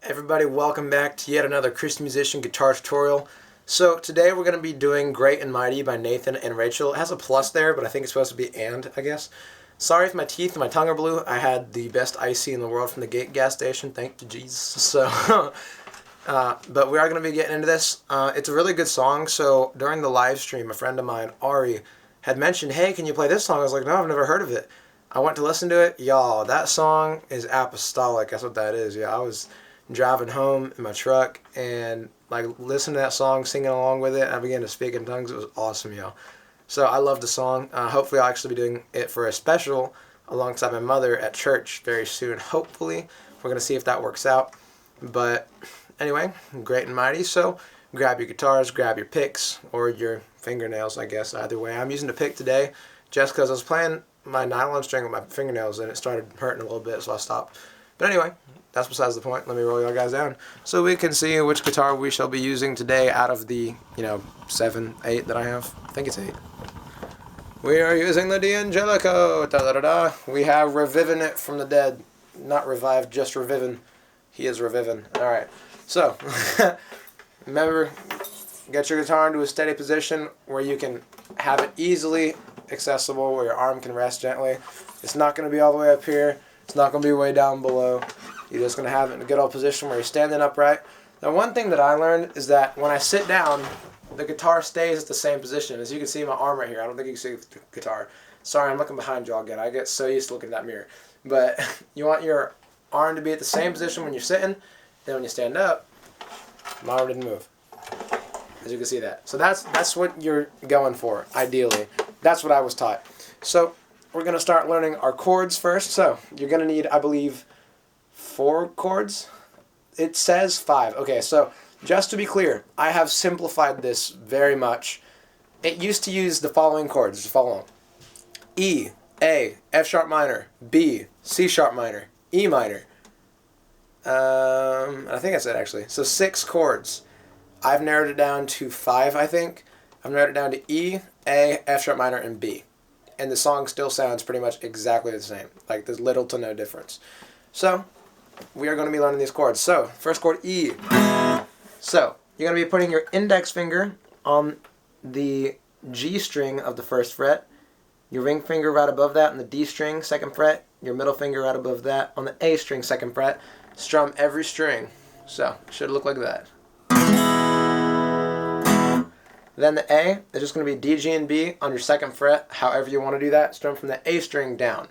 Everybody, welcome back to yet another Christian Musician guitar tutorial. So today we're going to be doing Great and Mighty by Nathan and Rachel. It has a plus there, but I think it's supposed to be and, I guess. Sorry if my teeth and my tongue are blue. I had the best icy in the world from the Gate gas station. Thank you, Jesus. So, but we are going to be getting into this. It's a really good song. So during the live stream, a friend of mine, Ari, had mentioned, hey, can you play this song? I was like, no, I've never heard of it. I went to listen to it. Y'all, that song is apostolic. That's what that is. Yeah, I was driving home in my truck and like listening to that song, singing along with it. I began to speak in tongues. It was awesome, y'all. So I love the song. Hopefully I'll actually be doing it for a special alongside my mother at church very soon. Hopefully. We're going to see if that works out. But anyway, Great and Mighty. So grab your guitars, grab your picks, or your fingernails, I guess. Either way. I'm using the pick today just because I was playing my nylon string with my fingernails and it started hurting a little bit, so I stopped. But anyway, that's besides the point. Let me roll y'all guys down so we can see which guitar we shall be using today out of the, 7, 8 that I have. I think it's 8. We are using the D'Angelico. Da-da-da-da. We have Revivin' It from the dead. Not revived, just Revivin'. He is Revivin'. Alright. So, remember, get your guitar into a steady position where you can have it easily accessible, where your arm can rest gently. It's not going to be all the way up here. It's not going to be way down below. You're just going to have it in a good old position where you're standing upright. Now, one thing that I learned is that when I sit down, the guitar stays at the same position. As you can see my arm right here. I don't think you can see the guitar. Sorry, I'm looking behind y'all again. I get so used to looking at that mirror. But you want your arm to be at the same position when you're sitting. Then when you stand up, my arm didn't move. As you can see that. So that's what you're going for, ideally. That's what I was taught. So we're going to start learning our chords first. So you're going to need, I believe, 4 chords. It says 5. Okay, so just to be clear, I have simplified this very much. It used to use the following chords. Just follow along. E, A, F sharp minor, B, C sharp minor, E minor. I think that's it actually. So 6 chords. I've narrowed it down to 5, I think. I've narrowed it down to E, A, F sharp minor, and B. And the song still sounds pretty much exactly the same. Like, there's little to no difference. So, we are going to be learning these chords. So, first chord, E. So, you're going to be putting your index finger on the G string of the 1st fret, your ring finger right above that on the D string, 2nd fret, your middle finger right above that on the A string, 2nd fret. Strum every string. So, it should look like that. Then the A is just going to be D, G, and B on your 2nd fret, however you want to do that. Strum from the A string down,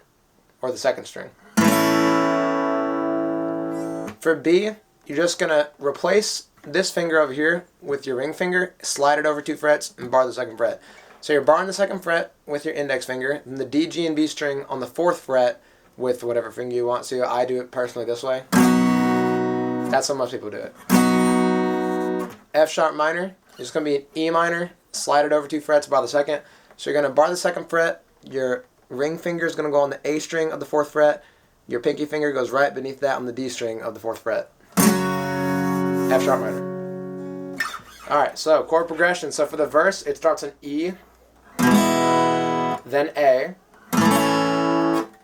or the 2nd string. For B, you're just going to replace this finger over here with your ring finger, slide it over 2 frets, and bar the 2nd fret. So you're barring the 2nd fret with your index finger, and the D, G, and B string on the 4th fret with whatever finger you want. So I do it personally this way. That's how most people do it. F sharp minor. It's going to be an E minor, slide it over 2 frets, bar the 2nd. So you're going to bar the 2nd fret, your ring finger is going to go on the A string of the 4th fret, your pinky finger goes right beneath that on the D string of the 4th fret. F sharp minor. Alright, so chord progression. So for the verse, it starts in E, then A,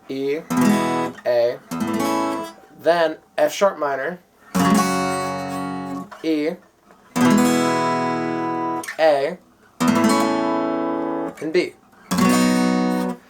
E, A, then F sharp minor, E, A, and B.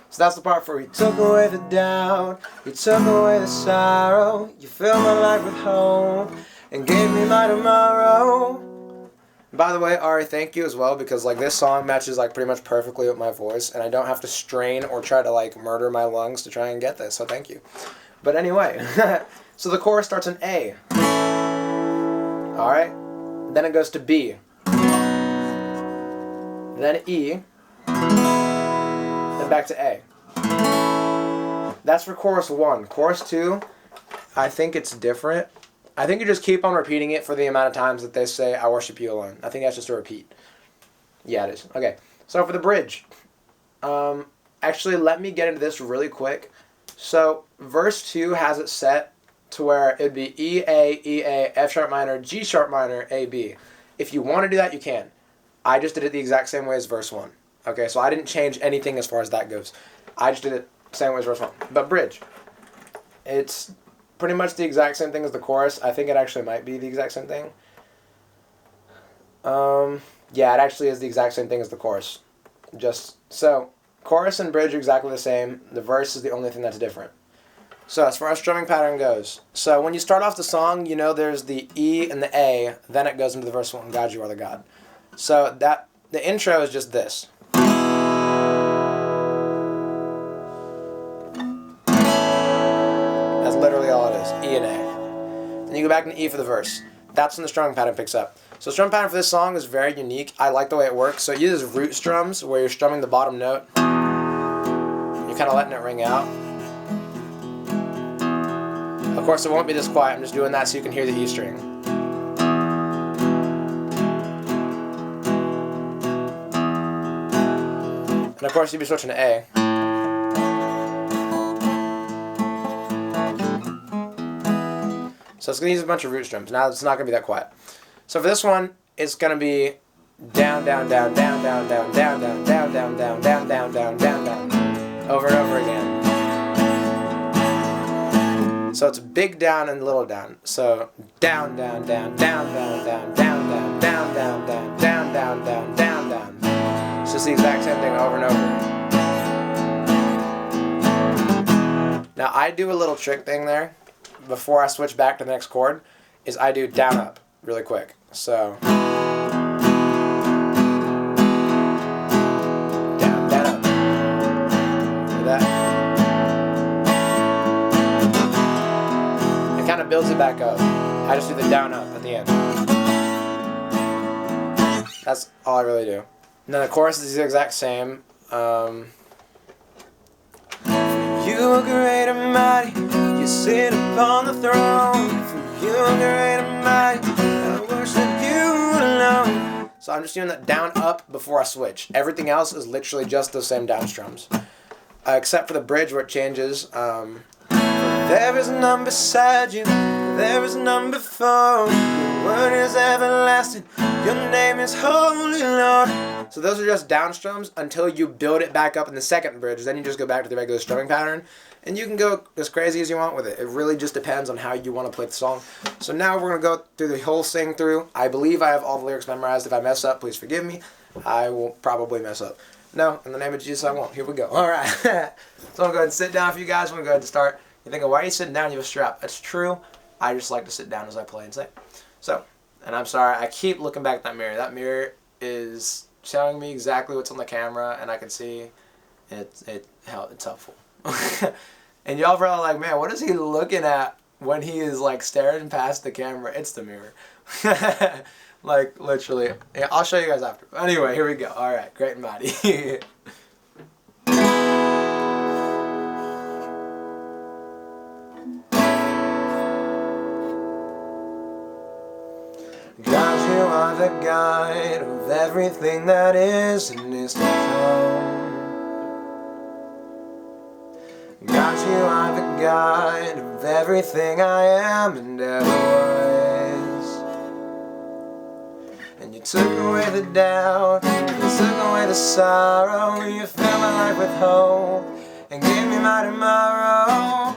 So that's the part where you took away the doubt, you took away the sorrow, you filled my life with hope, and gave me my tomorrow. By the way, Ari, thank you as well, because this song matches pretty much perfectly with my voice, and I don't have to strain or try to murder my lungs to try and get this, so thank you. But anyway, so the chorus starts in A. Alright, then it goes to B. Then E, then back to A. That's for chorus 1. Chorus 2, I think it's different. I think you just keep on repeating it for the amount of times that they say, I worship you alone. I think that's just a repeat. Yeah, it is. Okay, so for the bridge. Actually, let me get into this really quick. So, verse 2 has it set to where it would be E, A, F sharp minor, G sharp minor, A, B. If you want to do that, you can. I just did it the exact same way as verse 1. Okay, so I didn't change anything as far as that goes. I just did it the same way as verse 1. But bridge. It's pretty much the exact same thing as the chorus. I think it actually might be the exact same thing. Yeah, it actually is the exact same thing as the chorus. Just so, chorus and bridge are exactly the same. The verse is the only thing that's different. So as far as strumming pattern goes, so when you start off the song, you know there's the E and the A, then it goes into the verse 1, God, you are the God. So that the intro is just this. That's literally all it is, E and A. Then you go back to E for the verse. That's when the strumming pattern picks up. So strumming pattern for this song is very unique. I like the way it works. So it uses root strums, where you're strumming the bottom note. You're kind of letting it ring out. Of course, it won't be this quiet. I'm just doing that so you can hear the E string. And of course, you'll be switching to A. So it's going to use a bunch of root strums. Now it's not going to be that quiet. So for this one, it's going to be down, down, down, down, down, down, down, down, down, down, down, down, down, down, down, down, over and over again. So it's big down and little down. So down, down, down, down, down, down, down, down, down, down, down, down, down, down, down, down. It's just the exact same thing over and over. Now I do a little trick thing there before I switch back to the next chord, is I do down up really quick. So down, down, up. Hear that? It kind of builds it back up. I just do the down up at the end. That's all I really do. And then the chorus is the exact same. You are great and mighty, you sit upon the throne. For you are great and mighty, I worship you alone. So I'm just doing that down up before I switch. Everything else is literally just those same down strums. Except for the bridge where it changes. There is none beside you, there is none before. Your word is everlasting, your name is holy, Lord. So those are just down strums until you build it back up in the second bridge. Then you just go back to the regular strumming pattern, and you can go as crazy as you want with it. It really just depends on how you want to play the song. So now we're going to go through the whole sing through. I believe I have all the lyrics memorized. If I mess up, please forgive me. I will probably mess up. No, in the name of Jesus, I won't. Here we go. All right. So I'm going to go ahead and sit down for you guys. I'm going to go ahead and start. You're thinking, why are you sitting down? You have a strap. That's true. I just like to sit down as I play and sing. So, and I'm sorry, I keep looking back at that mirror. That mirror is showing me exactly what's on the camera, and I can see it's helpful. And y'all probably like, man, what is he looking at when he is like staring past the camera? It's the mirror. Like literally. Yeah, I'll show you guys after. Anyway, here we go. All right, great and mighty. God, you are the guide of everything that is and is to come. God, you are the guide of everything I am and ever was. And you took away the doubt, you took away the sorrow, you filled my life with hope and gave me my tomorrow.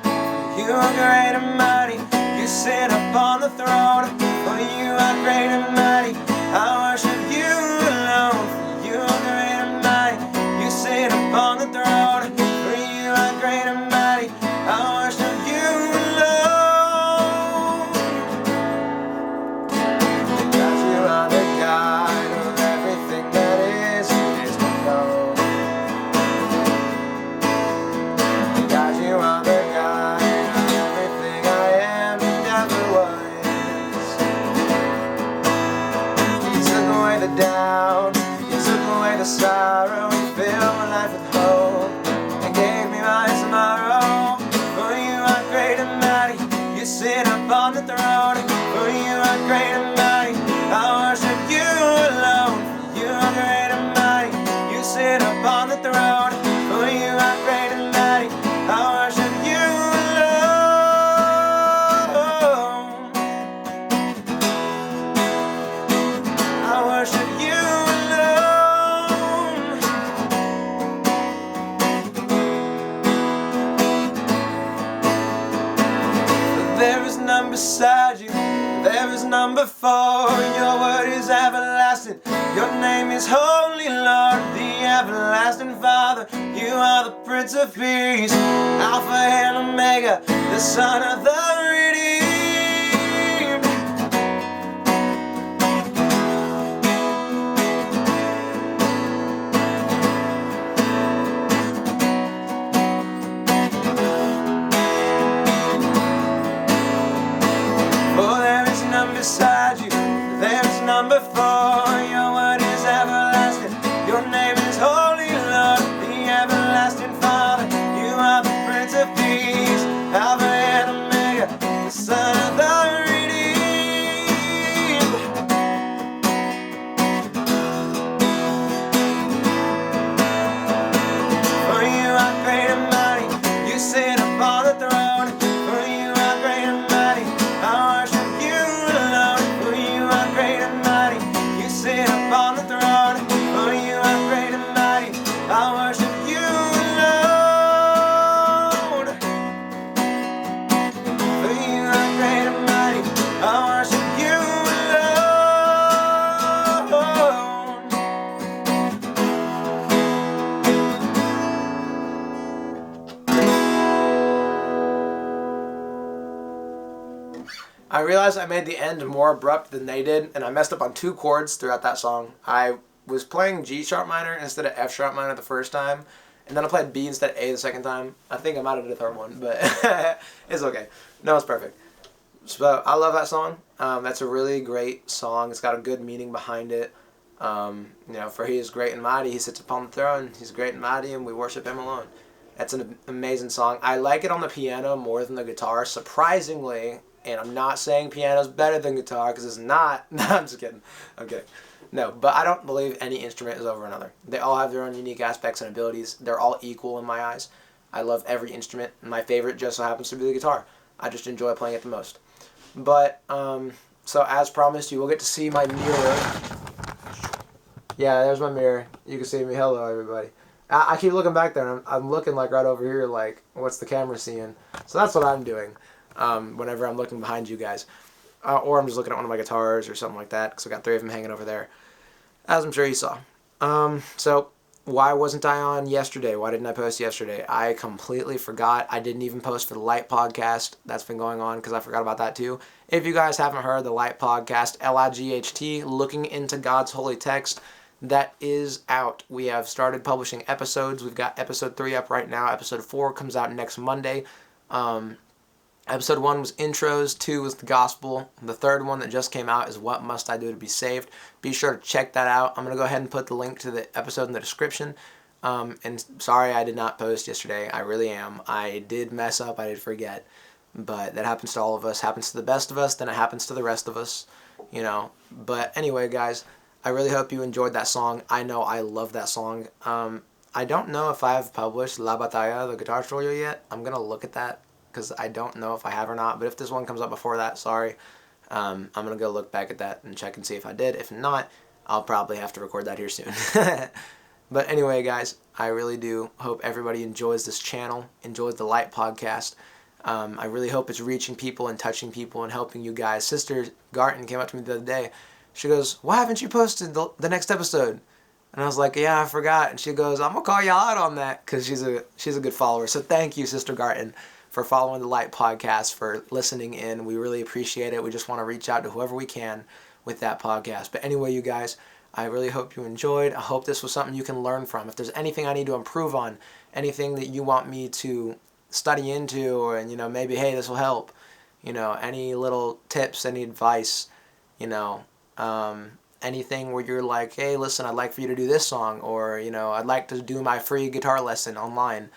You are great and mighty, you sit upon the throne. For you are great and mighty, I worship you alone. For you are great and mighty, you sit upon the throne. For you are great and mighty, I worship you alone. Because you are the God of everything that is and is to come. Because you are the God of everything I am and ever was. The doubt, you took away the sorrow, you filled my life with hope and gave me my tomorrow. For you are great and mighty, you sit upon the throne. For you are great and mighty, I worship you alone. For you are great and mighty, you sit upon the throne. For you are great and mighty, I worship you worship you alone. There is none before, your word is everlasting. Your name is Holy Lord, the everlasting Father. You are the Prince of Peace, Alpha and Omega, the Son of the redeemed. For there is none beside you, there is none before. Your word is everlasting, your name is Holy Lord, the everlasting Father. You are the Prince of Peace, Alpha and Omega, the Son of the redeemed. For you are great and mighty, you sit upon the throne. For you are great and mighty, I worship you alone. For you are great and mighty, you sit upon the throne. For you are great and mighty, I worship you alone. For you are great and mighty, I worship you alone. I realized I made the end more abrupt than they did, and I messed up on 2 chords throughout that song. I was playing G sharp minor instead of F sharp minor the first time, and then I played B instead of A the second time. I think I might have did a third one, but it's okay. No, it's perfect. So I love that song. That's a really great song. It's got a good meaning behind it. For he is great and mighty. He sits upon the throne. He's great and mighty, and we worship him alone. That's an amazing song. I like it on the piano more than the guitar, surprisingly. And I'm not saying piano's better than guitar, because it's not. No, I'm just kidding. I'm kidding. No, but I don't believe any instrument is over another. They all have their own unique aspects and abilities. They're all equal in my eyes. I love every instrument. My favorite just so happens to be the guitar. I just enjoy playing it the most. But, so as promised, you will get to see my mirror. Yeah, there's my mirror. You can see me. Hello, everybody. I keep looking back there, and I'm looking like right over here, like, what's the camera seeing? So that's what I'm doing. Whenever I'm looking behind you guys. Or I'm just looking at one of my guitars or something like that, because I've got 3 of them hanging over there, as I'm sure you saw. So, why wasn't I on yesterday? Why didn't I post yesterday? I completely forgot. I didn't even post for the Light podcast. That's been going on, because I forgot about that too. If you guys haven't heard the Light podcast, L-I-G-H-T, Looking into God's Holy Text, that is out. We have started publishing episodes. We've got episode 3 up right now. Episode 4 comes out next Monday. Episode 1 was intros, 2 was the gospel. The third one that just came out is What Must I Do to Be Saved. Be sure to check that out. I'm going to go ahead and put the link to the episode in the description. And sorry I did not post yesterday. I really am. I did mess up. I did forget. But that happens to all of us. Happens to the best of us. Then it happens to the rest of us. But anyway, guys, I really hope you enjoyed that song. I know I love that song. I don't know if I've published La Batalla, the guitar tutorial yet. I'm going to look at that, because I don't know if I have or not. But if this one comes up before that, sorry. I'm going to go look back at that and check and see if I did. If not, I'll probably have to record that here soon. But anyway, guys, I really do hope everybody enjoys this channel, enjoys the Light podcast. I really hope it's reaching people and touching people and helping you guys. Sister Garton came up to me the other day. She goes, "Why haven't you posted the next episode?" And I was like, "Yeah, I forgot." And she goes, "I'm going to call you out on that," because she's a good follower. So thank you, Sister Garton, for following the Light podcast, for listening in. We really appreciate it. We just want to reach out to whoever we can with that podcast. But anyway, you guys, I really hope you enjoyed. I hope this was something you can learn from. If there's anything I need to improve on, anything that you want me to study into, or, maybe, hey, this will help, any little tips, any advice, anything where you're like, hey, listen, I'd like for you to do this song, or, I'd like to do my free guitar lesson online,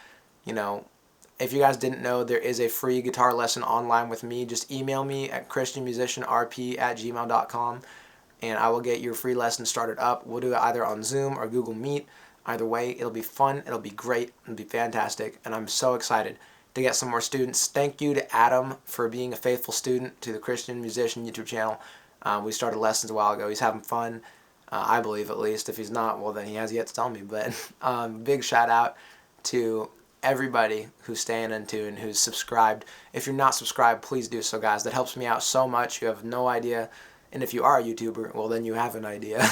If you guys didn't know, there is a free guitar lesson online with me. Just email me at christianmusicianrp@gmail.com, and I will get your free lesson started up. We'll do it either on Zoom or Google Meet. Either way, it'll be fun, it'll be great, it'll be fantastic, and I'm so excited to get some more students. Thank you to Adam for being a faithful student to the Christian Musician YouTube channel. We started lessons a while ago. He's having fun, I believe, at least. If he's not, well, then he has yet to tell me. But big shout out to everybody who's staying in tune, who's subscribed. If you're not subscribed, please do so, guys. That helps me out so much. You have no idea. And if you are a YouTuber, well, then you have an idea.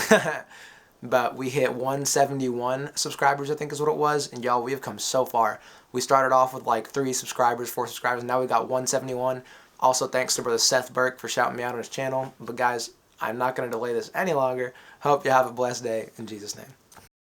But we hit 171 subscribers, I think is what it was. And y'all, we have come so far. We started off with like 3 subscribers, 4 subscribers, and now we got 171. Also, thanks to brother Seth Burke for shouting me out on his channel. But guys, I'm not going to delay this any longer. Hope you have a blessed day in Jesus' name.